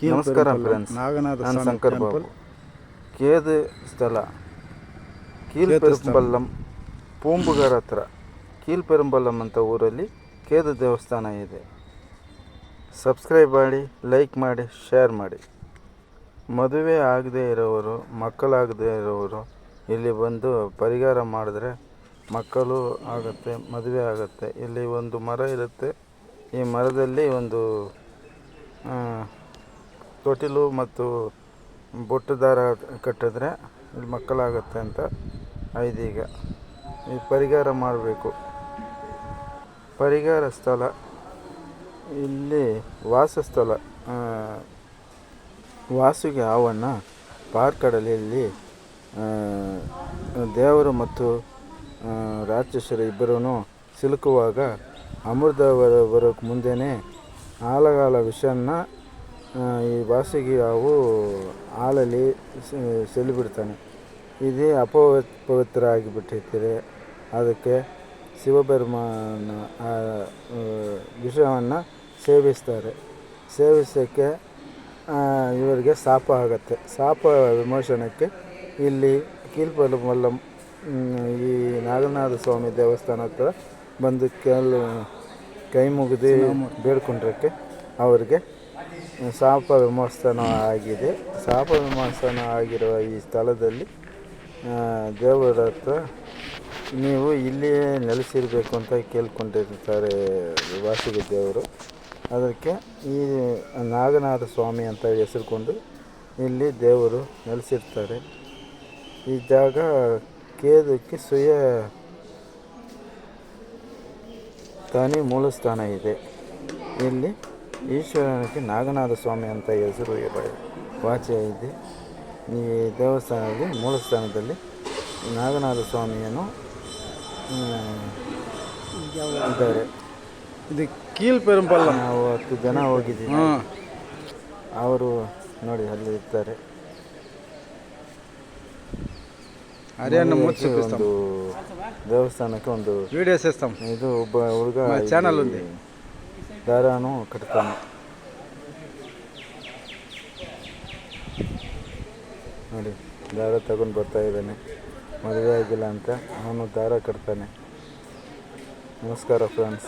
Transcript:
ನಮಸ್ಕಾರ ಫ್ರೆಂಡ್ಸ್, ನಾನು ಶಂಕರ್ ಬಾಬು. ಕೇದು ಸ್ಥಳ ಕೀಲ್ಪೆರುಂಬಲ್ಲಂ, ಪೂಂಬುಗರ್ ಹತ್ರ ಕೀಲ್ಪೆರುಂಬಲ್ಲಂ ಅಂತ ಊರಲ್ಲಿ ಕೇದು ದೇವಸ್ಥಾನ ಇದೆ. ಸಬ್ಸ್ಕ್ರೈಬ್ ಮಾಡಿ, ಲೈಕ್ ಮಾಡಿ, ಶೇರ್ ಮಾಡಿ. ಮದುವೆ ಆಗದೇ ಇರೋರು, ಮಕ್ಕಳಾಗದೇ ಇರೋರು ಇಲ್ಲಿ ಬಂದು ಪರಿಹಾರ ಮಾಡಿದ್ರೆ ಮಕ್ಕಳು ಆಗುತ್ತೆ, ಮದುವೆ ಆಗುತ್ತೆ. ಇಲ್ಲಿ ಒಂದು ಮರ ಇರುತ್ತೆ. ಈ ಮರದಲ್ಲಿ ಒಂದು ತೊಟ್ಟಿಲು ಮತ್ತು ಬೊಟ್ಟು ದಾರ ಕಟ್ಟಿದ್ರೆ ಇಲ್ಲಿ ಮಕ್ಕಳಾಗತ್ತೆ ಅಂತ ಇದೀಗ ಈ ಪರಿಹಾರ ಮಾಡಬೇಕು. ಪರಿಹಾರ ಸ್ಥಳ ಇಲ್ಲಿ ವಾಸಸ್ಥಳ ವಾಸುಗೆ ಆವಣ್ಣ ಪಾರ್ಕಡಲಿಯಲ್ಲಿ ದೇವರು ಮತ್ತು ರಾಕ್ಷಸರು ಇಬ್ಬರೂ ಸಿಲುಕುವಾಗ ಅಮೃತವರಕ್ಕೆ ಮುಂದೆಯೇ ಆಲಗಾಲ ವಿಷನ ಈ ವಾಸುಗಿ ಹಾವು ಹಾಲಲ್ಲಿ ಸೆಲ್ಲಿಬಿಡ್ತಾನೆ. ಇದೇ ಅಪವಿತ್ರ ಆಗಿಬಿಟ್ಟಿರ್ತಾರೆ. ಅದಕ್ಕೆ ಶಿವಬೆರುಮಾನ ವಿಷವನ್ನು ಸೇವಿಸ್ತಾರೆ. ಸೇವಿಸೋಕ್ಕೆ ಇವರಿಗೆ ಶಾಪ ಆಗುತ್ತೆ. ಶಾಪ ವಿಮೋಚನಕ್ಕೆ ಇಲ್ಲಿ ಕೀಲ್ಪೆರುಂಬಲ್ಲಂ ಈ ನಾಗನಾಥ ಸ್ವಾಮಿ ದೇವಸ್ಥಾನ ಹತ್ರ ಬಂದು ಕೈ ಮುಗಿದು ಬೇಡ್ಕೊಂಡ್ರಕ್ಕೆ ಅವರಿಗೆ ಶಾಪ ವಿಮೋಚನ ಆಗಿದೆ. ಶಾಪ ವಿಮೋಚನ ಆಗಿರುವ ಈ ಸ್ಥಳದಲ್ಲಿ ದೇವರ ಹತ್ರ ನೀವು ಇಲ್ಲಿಯೇ ನೆಲೆಸಿರಬೇಕು ಅಂತ ಕೇಳ್ಕೊಂಡಿರ್ತಾರೆ ವಾಸುಗಿ ದೇವರು. ಅದಕ್ಕೆ ಈ ನಾಗನಾಥ ಸ್ವಾಮಿ ಅಂತ ಹೆಸರುಕೊಂಡು ಇಲ್ಲಿ ದೇವರು ನೆಲೆಸಿರ್ತಾರೆ. ಈ ಜಾಗ ಕೇದಕ್ಕೆ ತಾನೇ ಮೂಲಸ್ಥಾನ ಇದೆ. ಇಲ್ಲಿ ಈಶ್ವರನಿಗೆ ನಾಗನಾಥ ಸ್ವಾಮಿ ಅಂತ ಹೆಸರು ವಾಚ್ಯ ಇದೆ. ಈ ದೇವಸ್ಥಾನದಲ್ಲಿ ಮೂಲಸ್ಥಾನದಲ್ಲಿ ನಾಗನಾಥ ಸ್ವಾಮಿಯನ್ನು ಇದ್ದಾರೆ. ಇದು ಕೀಲ್ಪೆರುಂಬಲ್ಲಂ. ನಾವು 10 ಜನ ಹೋಗಿದ್ದೀವಿ. ಅವರು ನೋಡಿ ಅಲ್ಲಿ ಇರ್ತಾರೆ. ಒಂದು ದೇವಸ್ಥಾನಕ್ಕೆ ಒಂದು వీడియో చేస్తాం. ಇದು ಒಬ್ಬ ಹುಡುಗ ఛానల్ ఉంది, ದಾರಾನು ಕಟ್ತಾನೆ ನೋಡಿ. ದಾರ ತಗೊಂಡು ಬರ್ತಾ ಇದ್ದಾನೆ. ಮದುವೆ ಆಗಿಲ್ಲ ಅಂತ ಅವನು ದಾರ ಕಟ್ತಾನೆ. ನಮಸ್ಕಾರ ಫ್ರೆಂಡ್ಸ್.